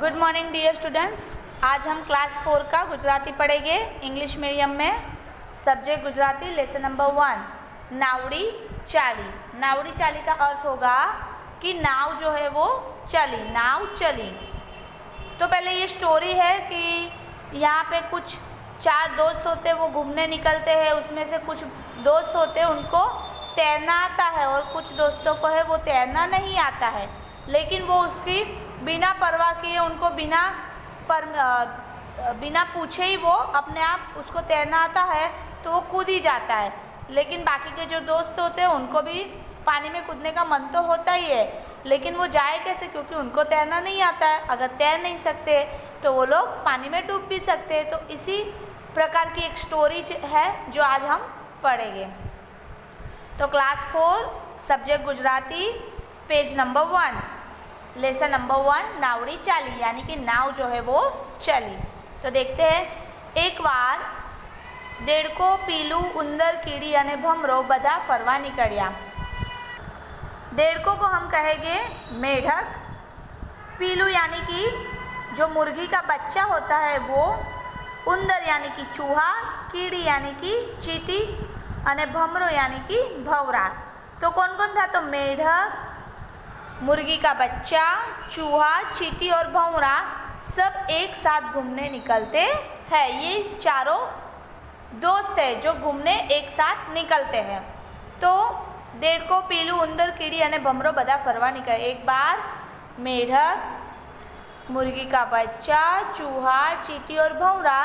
Good morning dear students. आज हम class 4 का गुजराती पढ़ेंगे इंग्लिश मीडियम में। सब्जेक्ट गुजराती, लेसन नंबर 1 नावड़ी चाली। नावड़ी चाली का अर्थ होगा कि नाव जो है वो चली, नाव चली। तो पहले ये स्टोरी है कि यहाँ पे कुछ 4 दोस्त होते हैं, वो घूमने निकलते हैं। उसमें से कुछ दोस्त होते हैं उनको तैरना आता है और कुछ दोस्तों को है वो तैरना नहीं आता है, लेकिन वो उसकी बिना परवाह किए, उनको बिना पूछे ही वो अपने आप उसको तैरना आता है तो वो कूद ही जाता है। लेकिन बाकी के जो दोस्त होते हैं उनको भी पानी में कूदने का मन तो होता ही है, लेकिन वो जाए कैसे, क्योंकि उनको तैरना नहीं आता है। अगर तैर नहीं सकते तो वो लोग पानी में डूब भी सकते हैं। तो इसी प्रकार की एक स्टोरी है जो आज हम पढ़ेंगे। तो class 4 subject Gujarati, page number 1, lesson number 1 नावड़ी चाली, यानी कि नाव जो है वो चली। तो देखते हैं। एक बार देड़को, पीलू, उंदर, कीड़ी अने भमरो बधा फरवा निकलिया। देड़को को हम कहेंगे मेढक, पीलू यानी कि जो मुर्गी का बच्चा होता है वो, उंदर यानी कि चूहा, कीड़ी यानी कि चींटी अने भमरो यानी कि भंवरा। तो कौन कौन था? तो मेढक, मुर्गी का बच्चा, चूहा, चींटी और भंवरा सब एक साथ घूमने निकलते हैं। ये चारों दोस्त हैं जो घूमने एक साथ निकलते हैं। तो देड़को, पीलू, उंदर, कीड़ी अने भमरो बधा फरवा निकले। एक बार मेढक, मुर्गी का बच्चा, चूहा, चींटी और भंवरा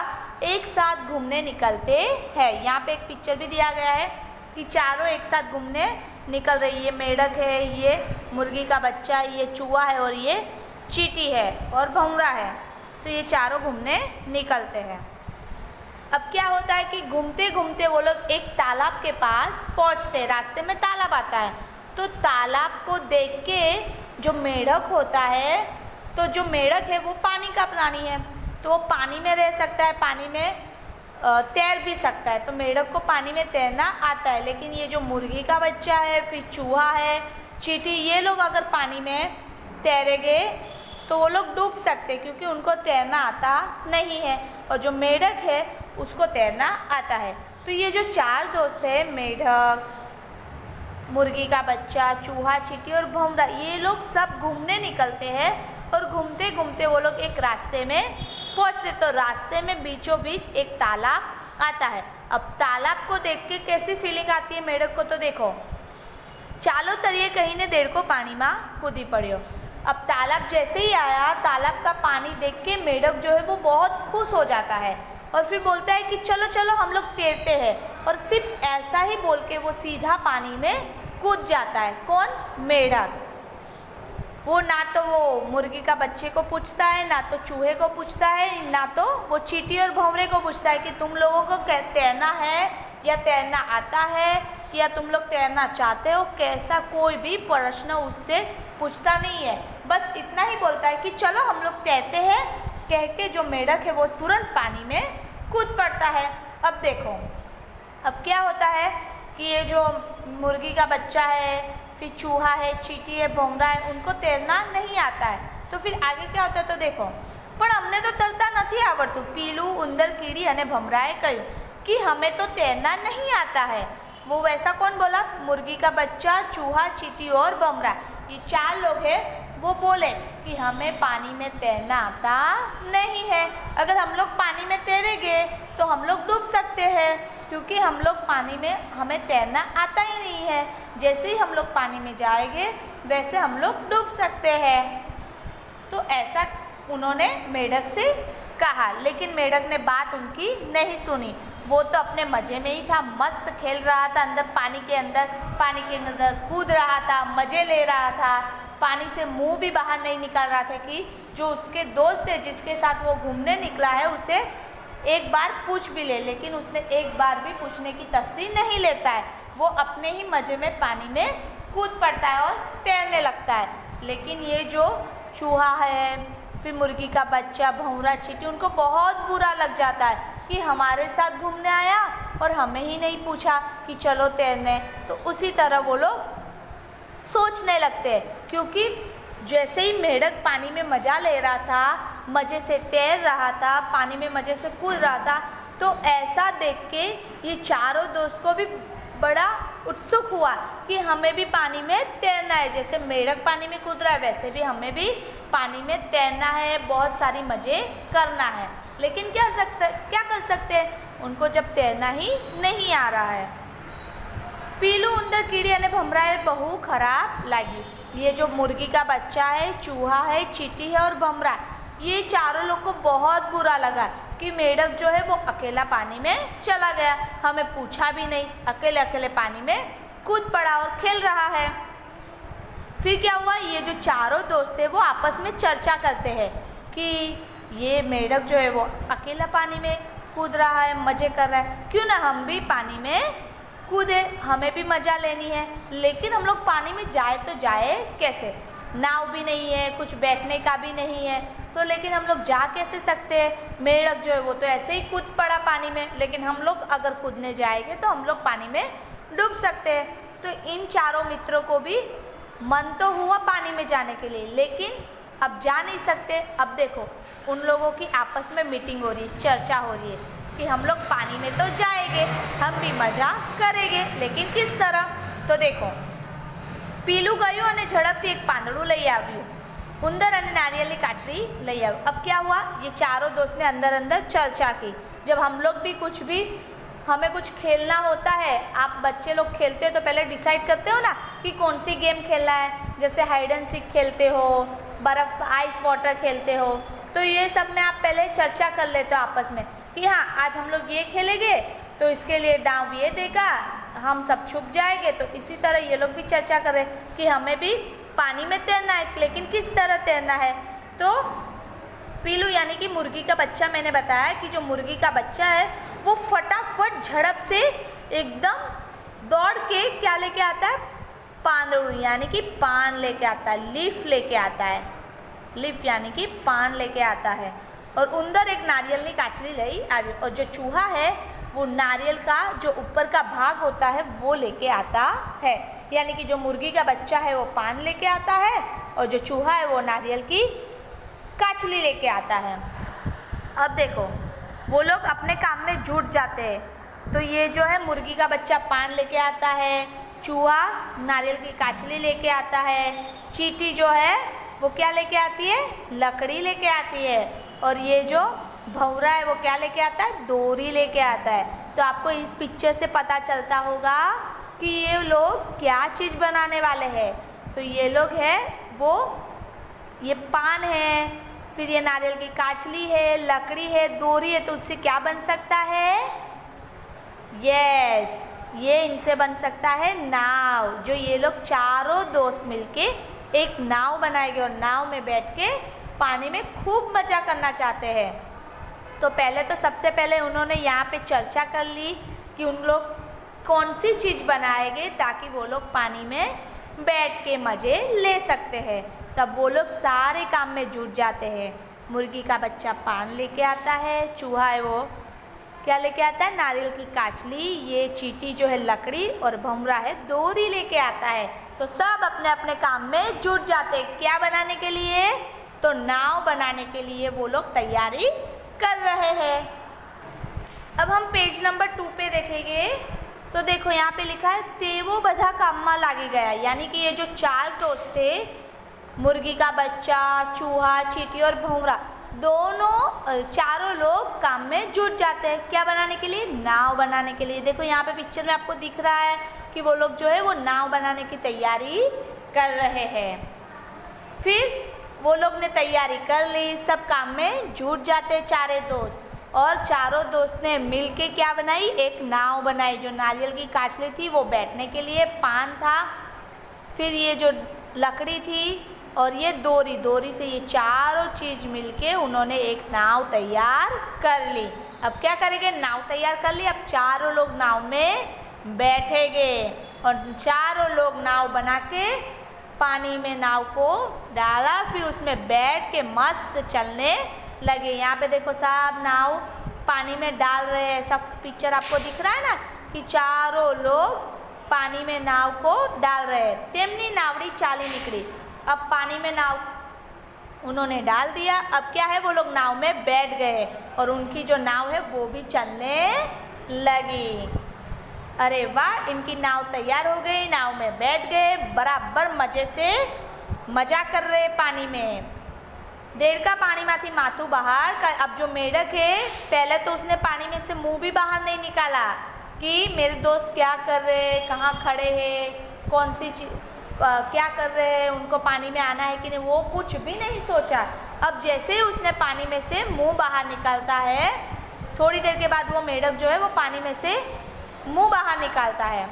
एक साथ घूमने निकलते हैं। यहाँ पे एक पिक्चर भी दिया गया है कि चारों एक साथ घूमने निकल रही है। ये मेढक है, ये मुर्गी का बच्चा, ये चूहा है और ये चींटी है और भंवरा है। तो ये चारों घूमने निकलते हैं। अब क्या होता है कि घूमते घूमते वो लोग एक तालाब के पास पहुंचते हैं। रास्ते में तालाब आता है, तो तालाब को देख के जो मेढक होता है, तो जो मेढक है वो पानी का प्राणी है, तो वो पानी में रह सकता है, पानी में तैर भी सकता है। तो मेढक को पानी में तैरना आता है। लेकिन ये जो मुर्गी का बच्चा है, फिर चूहा है, चींटी, ये लोग अगर पानी में तैरेंगे तो वो लोग डूब सकते हैं, क्योंकि उनको तैरना आता नहीं है। और जो मेढक है उसको तैरना आता है। तो ये जो 4 दोस्त हैं, मेढक, मुर्गी का बच्चा, चूहा, चींटी और भंवरा, ये लोग सब घूमने निकलते हैं। और घूमते घूमते वो लोग एक रास्ते में पहुँचते। तो रास्ते में बीचों बीच एक तालाब आता है। अब तालाब को देख के कैसी फीलिंग आती है मेढक को? तो देखो, चालो तरिए कहीं ने देड़को पानी में कूदी पड़ियो। अब तालाब जैसे ही आया, तालाब का पानी देख के मेढक जो है वो बहुत खुश हो जाता है और फिर बोलता है कि चलो चलो हम लोग तैरते हैं। और सिर्फ ऐसा ही बोल के वो सीधा पानी में कूद जाता है। कौन? मेढक। वो ना तो वो मुर्गी का बच्चे को पूछता है, ना तो चूहे को पूछता है, ना तो वो चींटी और भंवरे को पूछता है कि तुम लोगों को तैरना है या तैरना आता है या तुम लोग तैरना चाहते हो, कैसा कोई भी प्रश्न उससे पूछता नहीं है। बस इतना ही बोलता है कि चलो हम लोग तैरते हैं, कह के जो मेढक है वो तुरंत पानी में कूद पड़ता है। अब देखो, अब क्या होता है कि ये जो मुर्गी का बच्चा है, फिर चूहा है, चींटी है, भंवरा है, उनको तैरना नहीं आता है। तो फिर आगे क्या होता है? तो देखो, पर हमने तो तरता नहीं आवड़तुं। पीलू, उंदर, कीड़ी अने भमराए कह्युं कि हमें तो तैरना नहीं आता है। वो वैसा कौन बोला? मुर्गी का बच्चा, चूहा, चींटी और भमरा, ये 4 लोग हैं। वो बोले कि हमें पानी में तैरना आता नहीं है। अगर हम लोग पानी में तैरेंगे तो हम लोग डूब सकते हैं, क्योंकि हम लोग पानी में, हमें तैरना आता ही नहीं है। जैसे ही हम लोग पानी में जाएंगे वैसे हम लोग डूब सकते हैं। तो ऐसा उन्होंने मेढक से कहा, लेकिन मेढक ने बात उनकी नहीं सुनी। वो तो अपने मज़े में ही था, मस्त खेल रहा था, अंदर पानी के अंदर कूद रहा था, मज़े ले रहा था, पानी से मुंह भी बाहर नहीं निकाल रहा था कि जो उसके दोस्त है जिसके साथ वो घूमने निकला है उसे एक बार पूछ भी ले। लेकिन उसने एक बार भी पूछने की तस्दी नहीं लेता है। वो अपने ही मज़े में पानी में कूद पड़ता है और तैरने लगता है। लेकिन ये जो चूहा है, फिर मुर्गी का बच्चा, भंवरा, चींटी, उनको बहुत बुरा लग जाता है कि हमारे साथ घूमने आया और हमें ही नहीं पूछा कि चलो तैरने। तो उसी तरह वो लोग सोचने लगते हैं, क्योंकि जैसे ही मेढक पानी में मज़ा ले रहा था, मज़े से तैर रहा था, पानी में मज़े से कूद रहा था, तो ऐसा देख के ये चारों दोस्त को भी बड़ा उत्सुक हुआ कि हमें भी पानी में तैरना है। जैसे मेढक पानी में कूद रहा है वैसे भी हमें भी पानी में तैरना है, बहुत सारी मज़े करना है। लेकिन क्या कर सकते हैं, उनको जब तैरना ही नहीं आ रहा है। पीलू उंदर कीड़ी અને भमराए बहु खराब लगी। ये जो मुर्गी का बच्चा है, चूहा है, चींटी है और भमरा, ये चारों लोग को बहुत बुरा लगा कि मेढक जो है वो अकेला पानी में चला गया, हमें पूछा भी नहीं, अकेले अकेले पानी में कूद पड़ा और खेल रहा है। फिर क्या हुआ, ये जो चारों दोस्त थे वो आपस में चर्चा करते हैं कि ये मेढक जो है वो अकेला पानी में कूद रहा है, मज़े कर रहा है, क्यों ना हम भी पानी में कूदे, हमें भी मज़ा लेनी है। लेकिन हम लोग पानी में जाए तो जाए कैसे, नाव भी नहीं है, कुछ बैठने का भी नहीं है, तो लेकिन हम लोग जा कैसे सकते हैं। मेढक जो है वो तो ऐसे ही कूद पड़ा पानी में, लेकिन हम लोग अगर कूदने जाएंगे तो हम लोग पानी में डूब सकते हैं। तो इन चारों मित्रों को भी मन तो हुआ पानी में जाने के लिए, लेकिन अब जा नहीं सकते। अब देखो उन लोगों की आपस में मीटिंग हो रही है, चर्चा हो रही है कि हम लोग पानी में तो जाएंगे, हम भी मज़ा करेंगे, लेकिन किस तरह। तो देखो पीलू गयो અને ઝડપથી એક પાંદડું લઈ આવ્યું, ઉંદર અને નારિયેળની કાચરી લઈ આવ્યું। अब क्या हुआ, ये चारों दोस्त ने अंदर अंदर चर्चा की। जब हम लोग भी हमें कुछ खेलना होता है, आप बच्चे लोग खेलते हो तो पहले डिसाइड करते हो ना कि कौन सी गेम खेलना है। जैसे हाइड एंड सीक खेलते हो, बर्फ़ आइस वाटर खेलते हो, तो ये सब में आप पहले चर्चा कर लेते हो आपस में कि हाँ आज हम लोग ये खेलेंगे, तो इसके लिए डांव ये देगा, हम सब छुप जाएंगे। तो इसी तरह ये लोग भी चर्चा कर रहे कि हमें भी पानी में तैरना है, लेकिन किस तरह तैरना है। तो पीलू यानी कि मुर्गी का बच्चा, मैंने बताया कि जो मुर्गी का बच्चा है वो फटाफट झड़प से एकदम दौड़ के क्या लेके आता है, પાંદડું यानी कि पान लेके आता है, लीफ लेके आता है, लीफ यानी कि पान लेके आता है। और उंदर एक नारियल की काचली लाई आई, और जो चूहा है वो नारियल का जो ऊपर का भाग होता है वो लेके आता है। यानी कि जो मुर्गी का बच्चा है वो पान लेके आता है और जो चूहा है वो नारियल की काचली लेके आता है। अब देखो वो लोग अपने काम में जुट जाते हैं। तो ये जो है मुर्गी का बच्चा पान लेके आता है, चूहा नारियल की काचली लेके आता है, चींटी जो है वो क्या लेके आती है, लकड़ी लेके आती है, और ये जो भंवरा है वो क्या लेके आता है, डोरी लेके आता है। तो आपको इस पिक्चर से पता चलता होगा कि ये लोग क्या चीज़ बनाने वाले हैं। तो ये लोग है वो, ये पान है, फिर ये नारियल की काचली है, लकड़ी है, डोरी है, तो उससे क्या बन सकता है, यस ये इनसे बन सकता है नाव। जो ये लोग चारों दोस्त मिलके एक नाव बनाएंगे और नाव में बैठ के पानी में खूब मज़ा करना चाहते हैं। तो पहले तो सबसे पहले उन्होंने यहाँ पे चर्चा कर ली कि उन लोग कौन सी चीज़ बनाएंगे ताकि वो लोग पानी में बैठ के मज़े ले सकते हैं। तब वो लोग सारे काम में जुट जाते हैं। मुर्गी का बच्चा पान लेके आता है, चूहा है वो क्या लेके आता है, नारियल की काचली, ये चींटी जो है लकड़ी, और भंवरा है डोरी लेके आता है। तो सब अपने अपने काम में जुट जाते हैं। क्या बनाने के लिए, तो नाव बनाने के लिए वो लोग तैयारी कर रहे हैं। अब हम पेज नंबर 2 पे देखेंगे। तो देखो यहाँ पे लिखा है तेवो बधा कामમાં लागी गया। यानी कि ये जो चार दोस्त थे, मुर्गी का बच्चा, चूहा, चींटी और भंवरा, चारों लोग काम में जुट जाते हैं। क्या बनाने के लिए, नाव बनाने के लिए। देखो यहाँ पे पिक्चर में आपको दिख रहा है कि वो लोग जो है वो नाव बनाने की तैयारी कर रहे हैं। फिर वो लोग ने तैयारी कर ली, सब काम में जुट जाते चारे दोस्त, और चारों दोस्त ने मिलके क्या बनाई, एक नाव बनाई। जो नारियल की काचली थी वो बैठने के लिए, पान था, फिर ये जो लकड़ी थी और ये डोरी से ये चारों चीज़ मिलके उन्होंने एक नाव तैयार कर ली। अब क्या करेंगे, नाव तैयार कर ली, अब चारों लोग नाव में बैठेंगे और चारों लोग नाव बना के पानी में नाव को डाला, फिर उसमें बैठ के मस्त चलने लगे। यहाँ पे देखो सब नाव पानी में डाल रहे हैं। सब पिक्चर आपको दिख रहा है ना कि चारों लोग पानी में नाव को डाल रहे हैं। तेमनी नावड़ी चाली निकली। अब पानी में नाव उन्होंने डाल दिया। अब क्या है, वो लोग नाव में बैठ गए और उनकी जो नाव है वो भी चलने लगी। अरे वाह, इनकी नाव तैयार हो गई, नाव में बैठ गए, बराबर मजे से मजा कर रहे पानी में। देड़का पानी माथी माथू बाहर कर। अब जो मेढक है, पहले तो उसने पानी में से मुंह भी बाहर नहीं निकाला कि मेरे दोस्त क्या कर रहे हैं, कहाँ खड़े हैं, कौन सी क्या कर रहे हैं, उनको पानी में आना है कि नहीं, वो कुछ भी नहीं सोचा। अब जैसे ही उसने पानी में से मुंह बाहर निकालता है, थोड़ी देर के बाद वो मेढक जो है वो पानी में से मुंह बाहर निकालता है।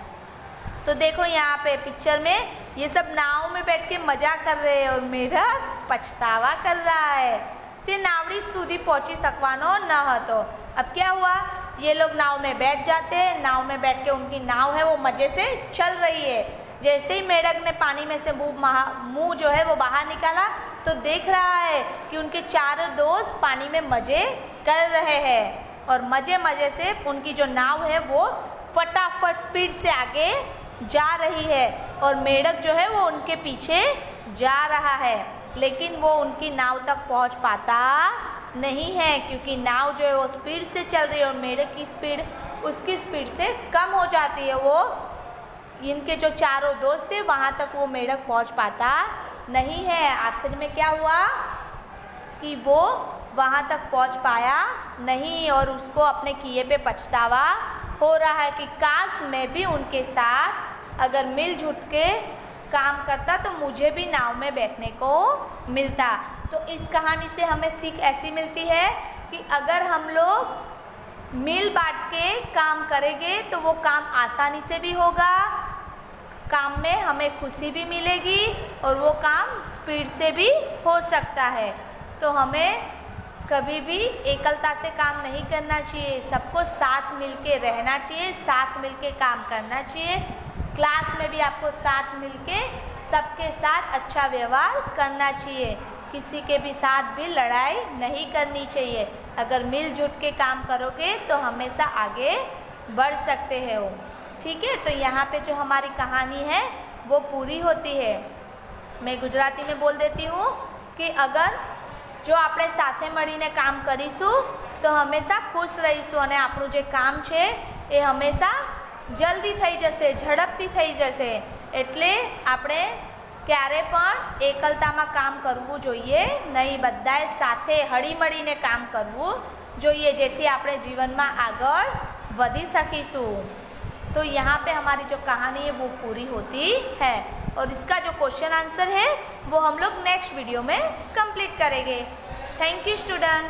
तो देखो यहाँ पे पिक्चर में ये सब नाव में बैठ के मजा कर रहे हैं और मेढक पछतावा कर रहा है। ते नावड़ी सूदी पहुंची सकवानो न हतो। अब क्या हुआ, ये लोग नाव में बैठ जाते हैं, नाव में बैठ के उनकी नाव है वो मजे से चल रही है। जैसे ही मेढक ने पानी में से मुंह जो है वो बाहर निकाला तो देख रहा है कि उनके चारों दोस्त पानी में मजे कर रहे हैं और मजे मजे से उनकी जो नाव है वो फटाफट स्पीड से आगे जा रही है और मेढक जो है वो उनके पीछे जा रहा है, लेकिन वो उनकी नाव तक पहुंच पाता नहीं है क्योंकि नाव जो है वो स्पीड से चल रही है और मेढक की स्पीड उसकी स्पीड से कम हो जाती है। वो इनके जो चारों दोस्त थे वहाँ तक वो मेढक पहुँच पाता नहीं है। आखिर में क्या हुआ कि वो वहाँ तक पहुँच पाया नहीं और उसको अपने किए पे पछतावा हो रहा है कि काश मैं भी उनके साथ अगर मिलजुल के काम करता तो मुझे भी नाव में बैठने को मिलता। तो इस कहानी से हमें सीख ऐसी मिलती है कि अगर हम लोग मिल बांट के काम करेंगे तो वो काम आसानी से भी होगा, काम में हमें खुशी भी मिलेगी और वो काम स्पीड से भी हो सकता है। तो हमें कभी भी एकलता से काम नहीं करना चाहिए, सबको साथ मिलके रहना चाहिए, साथ मिलके काम करना चाहिए। क्लास में भी आपको साथ मिलके सबके साथ अच्छा व्यवहार करना चाहिए, किसी के भी साथ भी लड़ाई नहीं करनी चाहिए। अगर मिलजुल के काम करोगे तो हमेशा आगे बढ़ सकते हो। ठीक है, तो यहाँ पे जो हमारी कहानी है वो पूरी होती है। मैं गुजराती में बोल देती हूँ कि अगर जो આપણે સાથે મળીને કામ કરીશું તો હંમેશા ખુશ રહીશું અને આપણું જે કામ છે એ હંમેશા જલ્દી થઈ જશે, ઝડપથી થઈ જશે। એટલે આપણે ક્યારે પણ એકલતામાં કામ કરવું જોઈએ નહીં, બધાએ સાથે હળીમળીને કામ કરવું જોઈએ જેથી આપણે જીવનમાં આગળ વધી શકીશું। तो यहाँ पे हमारी जो कहानी है वो पूरी होती है और इसका जो क्वेश्चन आंसर है वो हम लोग नेक्स्ट वीडियो में कंप्लीट करेंगे। Thank you student.